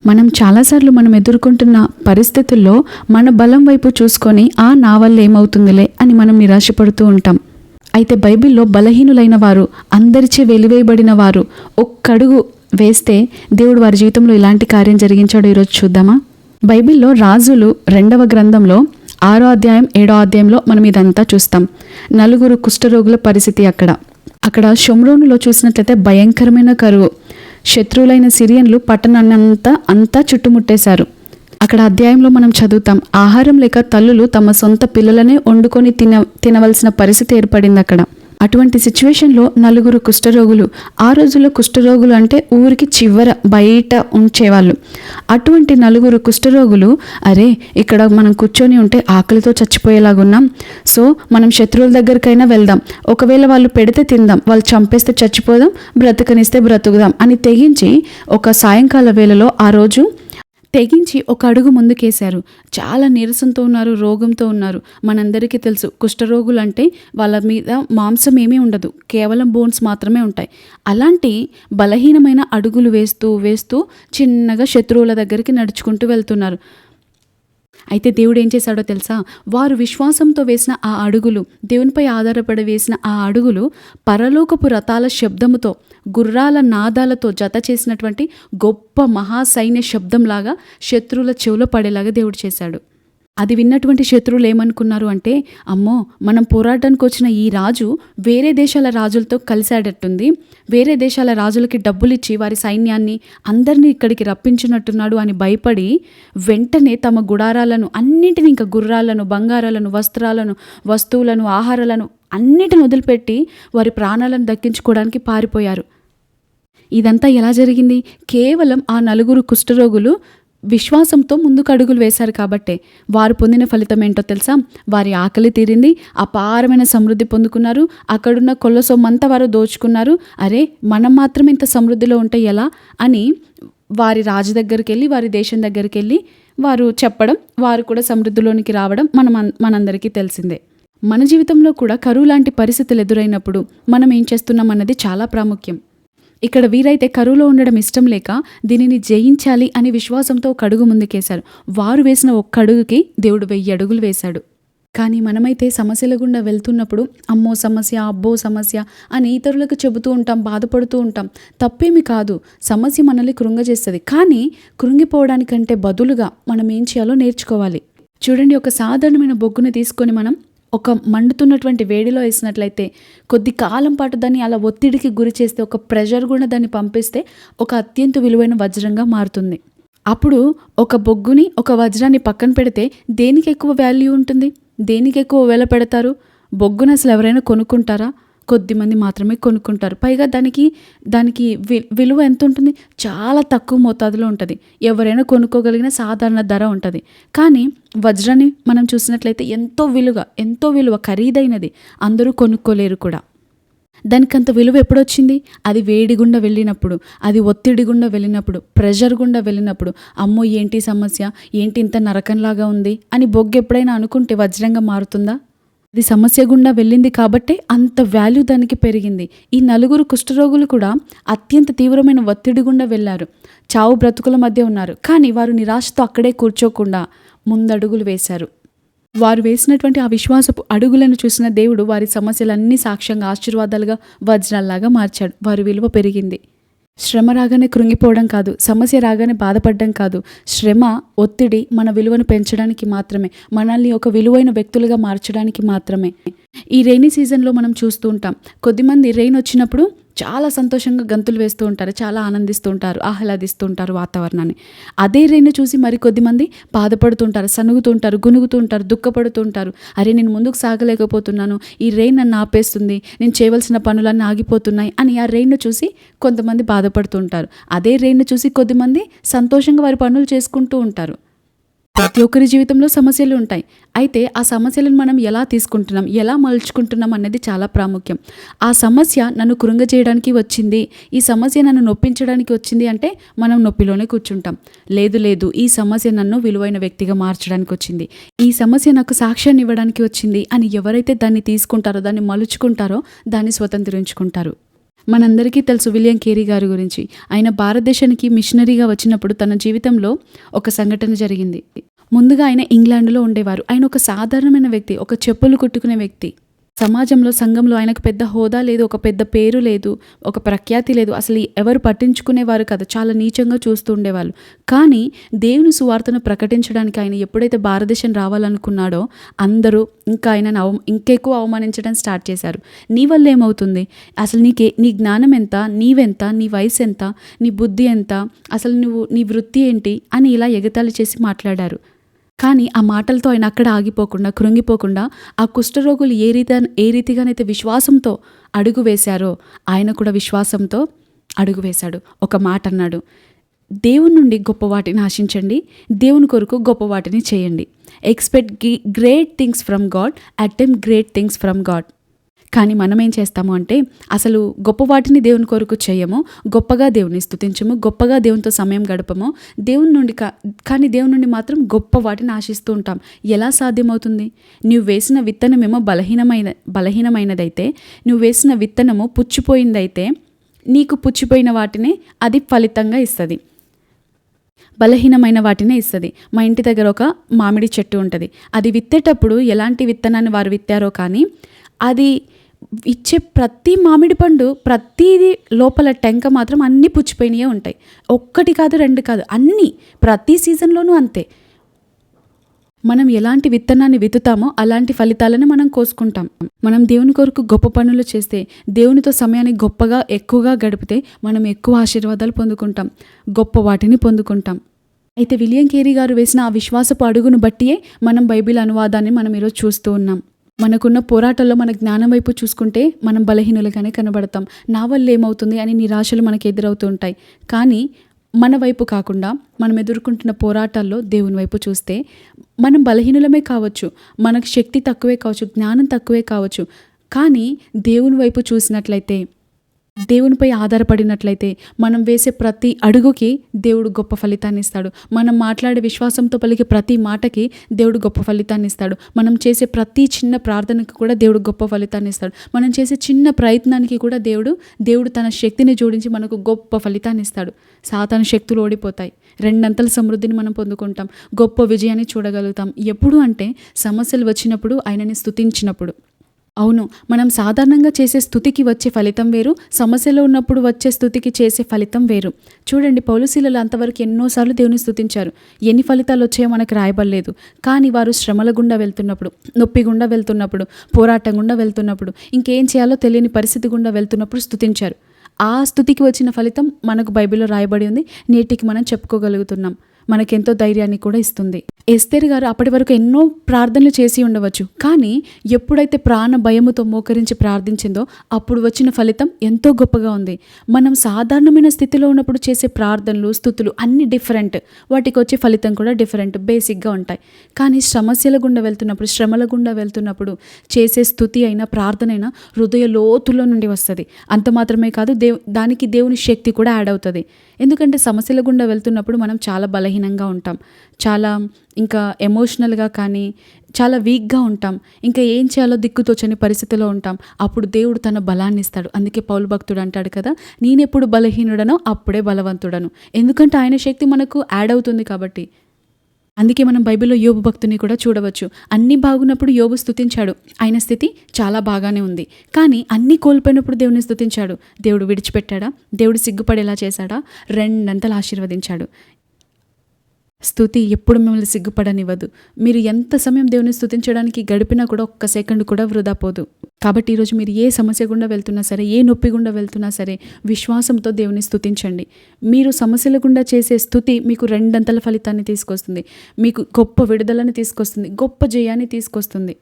మనం చాలాసార్లు మనం ఎదుర్కొంటున్న పరిస్థితుల్లో మన బలం వైపు చూసుకొని నా వల్ల ఏమవుతుందిలే అని మనం నిరాశపడుతూ ఉంటాం. అయితే బైబిల్లో బలహీనులైన వారు, అందరిచే వెలివేయబడిన వారు ఒక్కడుగు వేస్తే దేవుడు వారి జీవితంలో ఇలాంటి కార్యం జరిగించాడో ఈరోజు చూద్దామా? బైబిల్లో రాజులు 2వ గ్రంథంలో 6వ అధ్యాయం 7వ అధ్యాయంలో మనం ఇదంతా చూస్తాం. 4 కుష్ఠరోగుల పరిస్థితి అక్కడ షోమ్రోనులో చూసినట్లయితే భయంకరమైన కరువు. శత్రువులైన సిరియన్లు పట్టణాన్నంతా చుట్టుముట్టేశారు. అక్కడ అధ్యాయంలో మనం చదువుతాం, ఆహారం లేక తల్లులు తమ సొంత పిల్లలనే వండుకొని తినవలసిన పరిస్థితి ఏర్పడింది అక్కడ. అటువంటి సిచ్యువేషన్లో 4 కుష్ఠరోగులు. ఆ రోజుల్లో కుష్ఠరోగులు అంటే ఊరికి చివర బయట ఉంచేవాళ్ళు. అటువంటి 4 కుష్ఠరోగులు, అరే ఇక్కడ మనం కూర్చొని ఉంటే ఆకలితో చచ్చిపోయేలాగున్నాం, సో మనం శత్రువుల దగ్గరికైనా వెళ్దాం, ఒకవేళ వాళ్ళు పెడితే తిందాం, వాళ్ళు చంపేస్తే చచ్చిపోదాం, బ్రతకనిస్తే బ్రతుకుదాం అని తెగించి ఒక సాయంకాల వేళలో ఆ రోజు తెగించి ఒక అడుగు ముందుకేశారు. చాలా నీరసంతో ఉన్నారు, రోగంతో ఉన్నారు. మనందరికీ తెలుసు, కుష్ఠరోగులు అంటే వాళ్ళ మీద మాంసం ఏమీ ఉండదు, కేవలం బోన్స్ మాత్రమే ఉంటాయి. అలాంటి బలహీనమైన అడుగులు వేస్తూ చిన్నగా శత్రువుల దగ్గరికి నడుచుకుంటూ వెళ్తున్నారు. అయితే దేవుడు ఏం చేశాడో తెలుసా? వారు విశ్వాసంతో వేసిన ఆ అడుగులు, దేవునిపై ఆధారపడి వేసిన ఆ అడుగులు పరలోకపు రథాల శబ్దముతో, గుర్రాల నాదాలతో జత చేసినటువంటి గొప్ప మహాసైన్య శబ్దంలాగా శత్రువుల చెవులో పడేలాగా దేవుడు చేశాడు. అది విన్నటువంటి శత్రువులు ఏమనుకున్నారు అంటే, అమ్మో మనం పోరాటానికి వచ్చిన ఈ రాజు వేరే దేశాల రాజులతో కలిశాడట్టుంది, వేరే దేశాల రాజులకి డబ్బులు ఇచ్చి వారి సైన్యాన్ని అందరినీ ఇక్కడికి రప్పించినట్టున్నాడు అని భయపడి వెంటనే తమ గుడారాలను అన్నింటినీ, ఇంకా గుర్రాలను, బంగారాలను, వస్తువులను, ఆహారాలను అన్నిటిని వదిలిపెట్టి వారి ప్రాణాలను దక్కించుకోవడానికి పారిపోయారు. ఇదంతా ఎలా జరిగింది? కేవలం ఆ 4 కుష్ఠరోగులు విశ్వాసంతో ముందుకు అడుగులు వేశారు కాబట్టే. వారు పొందిన ఫలితం ఏంటో తెలుసా? వారి ఆకలి తీరింది, అపారమైన సమృద్ధి పొందుకున్నారు, అక్కడున్న కొల్ల సొమ్మంతా వారు దోచుకున్నారు. అరే మనం మాత్రం ఇంత సమృద్ధిలో ఉంటే ఎలా అని వారి రాజు దగ్గరికి వెళ్ళి, వారి దేశం దగ్గరికి వెళ్ళి వారు చెప్పడం, వారు కూడా సమృద్ధిలోనికి రావడం మనందరికీ తెలిసిందే. మన జీవితంలో కూడా కరువు లాంటి పరిస్థితులు ఎదురైనప్పుడు మనం ఏం చేస్తున్నాం అన్నది చాలా ప్రాముఖ్యం. ఇక్కడ వీరైతే కరువులో ఉండడం ఇష్టం లేక దీనిని జయించాలి అని విశ్వాసంతో ఒక అడుగు ముందుకేశారు. వారు వేసిన ఒక్క అడుగుకి దేవుడు 1000 అడుగులు వేశాడు. కానీ మనమైతే సమస్యల గుండా వెళ్తున్నప్పుడు అమ్మో సమస్య, అబ్బో సమస్య అని ఇతరులకు చెబుతూ ఉంటాం, బాధపడుతూ ఉంటాం. తప్పేమి కాదు, సమస్య మనల్ని కృంగజేస్తుంది. కానీ కృంగిపోవడానికంటే బదులుగా మనం ఏం చేయాలో నేర్చుకోవాలి. చూడండి, ఒక సాధారణమైన బొగ్గుని తీసుకొని మనం ఒక మండుతున్నటువంటి వేడిలో వేసినట్లయితే కొద్ది కాలం పాటు దాన్ని అలా ఒత్తిడికి గురి చేస్తే, ఒక ప్రెషర్ కూడా దాన్ని పంపిస్తే ఒక అత్యంత విలువైన వజ్రంగా మారుతుంది. అప్పుడు ఒక బొగ్గుని, ఒక వజ్రాన్ని పక్కన పెడితే దేనికి ఎక్కువ వాల్యూ ఉంటుంది? దేనికి ఎక్కువ వెల పెడతారు? బొగ్గును అసలు ఎవరైనా కొనుక్కుంటారా? కొద్దిమంది మాత్రమే కొనుక్కుంటారు. పైగా దానికి విలువ ఎంత ఉంటుంది? చాలా తక్కువ మోతాదులో ఉంటుంది. ఎవరైనా కొనుక్కోగలిగిన సాధారణ ధర ఉంటుంది. కానీ వజ్రాన్ని మనం చూసినట్లయితే ఎంతో విలువ, ఖరీదైనది, అందరూ కొనుక్కోలేరు కూడా. దానికి అంత విలువ ఎప్పుడొచ్చింది? అది వేడి గుండా వెళ్ళినప్పుడు, అది ఒత్తిడి గుండా వెళ్ళినప్పుడు, ప్రెషర్ గుండా వెళ్ళినప్పుడు, అమ్మో ఏంటి సమస్య, ఏంటి ఇంత నరకంలాగా ఉంది అని బొగ్గు ఎప్పుడైనా అనుకుంటే వజ్రంగా మారుతుందా? అది సమస్య గుండా వెళ్ళింది కాబట్టే అంత వాల్యూ దానికి పెరిగింది. ఈ 4 కుష్ఠరోగులు కూడా అత్యంత తీవ్రమైన ఒత్తిడి గుండా వెళ్ళారు. చావు బ్రతుకుల మధ్య ఉన్నారు. కానీ వారు నిరాశతో అక్కడే కూర్చోకుండా ముందడుగులు వేశారు. వారు వేసినటువంటి ఆ విశ్వాసపు అడుగులను చూసిన దేవుడు వారి సమస్యలన్నీ సాక్ష్యంగా, ఆశీర్వాదాలుగా, వజ్రాల్లాగా మార్చాడు. వారి విలువ పెరిగింది. శ్రమ రాగానే కృంగిపోవడం కాదు, సమస్య రాగానే బాధపడడం కాదు. శ్రమ, ఒత్తిడి మన విలువను పెంచడానికి మాత్రమే, మనల్ని ఒక విలువైన వ్యక్తులుగా మార్చడానికి మాత్రమే. ఈ రెయినీ సీజన్లో మనం చూస్తూ ఉంటాం, కొద్దిమంది రెయిన్ వచ్చినప్పుడు చాలా సంతోషంగా గంతులు వేస్తూ ఉంటారు, చాలా ఆనందిస్తూ ఉంటారు, ఆహ్లాదిస్తూ ఉంటారు వాతావరణాన్ని. అదే రెయిన్ చూసి మరికొద్దిమంది బాధపడుతుంటారు, సనుగుతుంటారు, గునుగుతుంటారు, దుఃఖపడుతుంటారు. అరే నేను ముందుకు సాగలేకపోతున్నాను, ఈ రెయిన్ నన్ను ఆపేస్తుంది, నేను చేయవలసిన పనులన్నీ ఆగిపోతున్నాయి అని ఆ రెయిన్ చూసి కొంతమంది బాధపడుతుంటారు. అదే రెయిన్ చూసి కొద్దిమంది సంతోషంగా వారి పనులు చేసుకుంటూ ఉంటారు. ప్రతి ఒక్కరి జీవితంలో సమస్యలు ఉంటాయి. అయితే ఆ సమస్యలను మనం ఎలా తీసుకుంటున్నాం, ఎలా మలుచుకుంటున్నాం అన్నది చాలా ప్రాముఖ్యం. ఆ సమస్య నన్ను కృంగజేయడానికి వచ్చింది, ఈ సమస్య నన్ను నొప్పించడానికి వచ్చింది అంటే మనం నొప్పిలోనే కూర్చుంటాం. లేదు, ఈ సమస్య నన్ను విలువైన వ్యక్తిగా మార్చడానికి వచ్చింది, ఈ సమస్య నాకు సాక్ష్యాన్ని ఇవ్వడానికి వచ్చింది అని ఎవరైతే దాన్ని తీసుకుంటారో, దాన్ని మలుచుకుంటారో దాన్ని స్వతంత్రించుకుంటారు. మనందరికీ తెలుసు విలియం కేరీ గారి గురించి. ఆయన భారతదేశానికి మిషనరీగా వచ్చినప్పుడు తన జీవితంలో ఒక సంఘటన జరిగింది. ముందుగా ఆయన ఇంగ్లాండ్‌లో ఉండేవారు. ఆయన ఒక సాధారణమైన వ్యక్తి, ఒక చెప్పులు కుట్టుకునే వ్యక్తి. సమాజంలో, సంఘంలో ఆయనకు పెద్ద హోదా లేదు, ఒక పెద్ద పేరు లేదు, ఒక ప్రఖ్యాతి లేదు. అసలు ఎవరు పట్టించుకునేవారు కాదు. చాలా నీచంగా చూస్తూ ఉండేవాళ్ళు. కానీ దేవుని సువార్తను ప్రకటించడానికి ఆయన ఎప్పుడైతే భారతదేశం రావాలనుకున్నాడో అందరూ ఇంకా ఆయనను ఇంకెక్కువ అవమానించడం స్టార్ట్ చేశారు. నీ వల్ల ఏమవుతుంది? అసలు నీ జ్ఞానం ఎంత? నీవెంత? నీ వయసు ఎంత? నీ బుద్ధి ఎంత? అసలు నీ వృత్తి ఏంటి? అని ఇలా ఎగతాళి చేసి మాట్లాడారు. కానీ ఆ మాటలతో ఆయన అక్కడ ఆగిపోకుండా, కృంగిపోకుండా ఆ కుష్ఠరోగులు ఏ రీతిగానైతే విశ్వాసంతో అడుగు వేశారో ఆయన కూడా విశ్వాసంతో అడుగు వేశాడు. ఒక మాట అన్నాడు, దేవుని నుండి గొప్ప వాటిని ఆశించండి, దేవుని కొరకు గొప్ప వాటిని చేయండి. Expect great things from God, attempt great things from God. కానీ మనం ఏం చేస్తాము అంటే అసలు గొప్ప వాటిని దేవుని కొరకు చేయము, గొప్పగా దేవుని స్తుతించము, గొప్పగా దేవునితో సమయం గడపము, కానీ దేవుని నుండి మాత్రం గొప్ప వాటిని ఆశిస్తూ ఉంటాం. ఎలా సాధ్యమవుతుంది? నువ్వు వేసిన విత్తనమేమో బలహీనమైనదైతే, నువ్వు వేసిన విత్తనము పుచ్చిపోయిందైతే నీకు పుచ్చిపోయిన వాటిని అది ఫలితంగా ఇస్తుంది, బలహీనమైన వాటినే ఇస్తుంది. మా ఇంటి దగ్గర ఒక మామిడి చెట్టు ఉంటుంది. అది విత్తేటప్పుడు ఎలాంటి విత్తనాన్ని వారు విత్తారో కానీ అది ఇచ్చే ప్రతి మామిడి పండు, ప్రతిదీ లోపల టెంక మాత్రం అన్నీ పుచ్చిపోయినయే ఉంటాయి. ఒక్కటి కాదు, రెండు కాదు, అన్నీ ప్రతి సీజన్లోనూ అంతే. మనం ఎలాంటి విత్తనాన్ని విత్తుతామో అలాంటి ఫలితాలను మనం కోసుకుంటాం. మనం దేవుని కొరకు గొప్ప పనులు చేస్తే, దేవునితో సమయాన్ని ఎక్కువగా గడిపితే మనం ఎక్కువ ఆశీర్వాదాలు పొందుకుంటాం, గొప్ప వాటిని పొందుకుంటాం. అయితే విలియం కేరీ గారు వేసిన ఆ విశ్వాసపు అడుగును బట్టియే మనం బైబిల్ అనువాదాన్ని మనం ఈరోజు చూస్తూ ఉన్నాం. మనకున్న పోరాటాల్లో మన జ్ఞానం వైపు చూసుకుంటే మనం బలహీనులుగానే కనబడతాం. నా వల్ల ఏమవుతుంది అని నిరాశలు మనకు ఎదురవుతూ ఉంటాయి. కానీ మన వైపు కాకుండా మనం ఎదుర్కొంటున్న పోరాటాల్లో దేవుని వైపు చూస్తే మనం బలహీనులమే కావచ్చు, మనకు శక్తి తక్కువే కావచ్చు, జ్ఞానం తక్కువే కావచ్చు, కానీ దేవుని వైపు చూసినట్లయితే, దేవునిపై ఆధారపడినట్లయితే మనం వేసే ప్రతి అడుగుకి దేవుడు గొప్ప ఫలితాన్ని ఇస్తాడు. మనం మాట్లాడే విశ్వాసంతో పలికే ప్రతి మాటకి దేవుడు గొప్ప ఫలితాన్ని ఇస్తాడు. మనం చేసే ప్రతి చిన్న ప్రార్థనకి కూడా దేవుడు గొప్ప ఫలితాన్ని ఇస్తాడు. మనం చేసే చిన్న ప్రయత్నానికి కూడా దేవుడు తన శక్తిని జోడించి మనకు గొప్ప ఫలితాన్ని ఇస్తాడు. సాతాను శక్తులు ఓడిపోతాయి, రెండంతల సమృద్ధిని మనం పొందుకుంటాం, గొప్ప విజయాన్ని చూడగలుగుతాం. ఎప్పుడు అంటే సమస్యలు వచ్చినప్పుడు, ఆయనని స్తుతించినప్పుడు. అవును, మనం సాధారణంగా చేసే స్తుతికి వచ్చే ఫలితం వేరు, సమస్యలో ఉన్నప్పుడు వచ్చే స్తుతికి చేసే ఫలితం వేరు. చూడండి, పౌలుశీలలు అంతవరకు ఎన్నోసార్లు దేవుని స్తుతించారు. ఎన్ని ఫలితాలు వచ్చాయో మనకు రాయబడలేదు. కానీ వారు శ్రమల గుండా వెళ్తున్నప్పుడు, నొప్పి గుండా వెళ్తున్నప్పుడు, పోరాటం గుండా వెళ్తున్నప్పుడు, ఇంకేం చేయాలో తెలియని పరిస్థితి గుండా వెళ్తున్నప్పుడు స్తుతించారు. ఆ స్తుతికి వచ్చిన ఫలితం మనకు బైబిల్లో రాయబడి ఉంది. నేటికి మనం చెప్పుకోగలుగుతున్నాం. మనకెంతో ధైర్యాన్ని కూడా ఇస్తుంది. ఎస్తేరు గారు అప్పటి వరకు ఎన్నో ప్రార్థనలు చేసి ఉండవచ్చు, కానీ ఎప్పుడైతే ప్రాణ భయముతో మోకరించి ప్రార్థించిందో అప్పుడు వచ్చిన ఫలితం ఎంతో గొప్పగా ఉంది. మనం సాధారణమైన స్థితిలో ఉన్నప్పుడు చేసే ప్రార్థనలు, స్తుతులు అన్నీ డిఫరెంట్, వాటికి వచ్చే ఫలితం కూడా డిఫరెంట్, బేసిక్గా ఉంటాయి. కానీ శ్రమల గుండా వెళ్తున్నప్పుడు చేసే స్తుతి అయినా, ప్రార్థన అయినా హృదయ లోతులో నుండి వస్తుంది. అంత మాత్రమే కాదు, దానికి దేవుని శక్తి కూడా యాడ్ అవుతుంది. ఎందుకంటే సమస్యల గుండా వెళ్తున్నప్పుడు మనం చాలా బలహీనంగా ఉంటాం, చాలా ఇంకా ఎమోషనల్గా కానీ చాలా వీక్గా ఉంటాం, ఇంకా ఏం చేయాలో దిక్కుతోచని పరిస్థితిలో ఉంటాం. అప్పుడు దేవుడు తన బలాన్ని ఇస్తాడు. అందుకే పౌలు భక్తుడు అంటాడు కదా, నేనెప్పుడు బలహీనుడనో అప్పుడే బలవంతుడను. ఎందుకంటే ఆయన శక్తి మనకు యాడ్ అవుతుంది కాబట్టి. అందుకే మనం బైబిల్లో యోబు భక్తుని కూడా చూడవచ్చు. అన్నీ బాగున్నప్పుడు యోబు స్తుతించాడు, ఆయన స్థితి చాలా బాగానే ఉంది. కానీ అన్నీ కోల్పోయినప్పుడు దేవుని స్తుతించాడు. దేవుడు విడిచిపెట్టాడా? దేవుడు సిగ్గుపడేలా చేశాడా? రెండంతలు ఆశీర్వదించాడు. స్తుతి ఎప్పుడు మిమ్మల్ని సిగ్గుపడనివ్వదు. మీరు ఎంత సమయం దేవుని స్తుతించడానికి గడిపినా కూడా ఒక్క సెకండ్ కూడా వృధా పోదు. కాబట్టి ఈరోజు మీరు ఏ సమస్య గుండా వెళ్తున్నా సరే, ఏ నొప్పి గుండా వెళ్తున్నా సరే, విశ్వాసంతో దేవుని స్తుతించండి. మీరు సమస్యల గుండా చేసే స్తుతి మీకు రెండంతల ఫలితాన్ని తీసుకొస్తుంది, మీకు గొప్ప విడుదలని తీసుకొస్తుంది, గొప్ప జయాన్ని తీసుకొస్తుంది.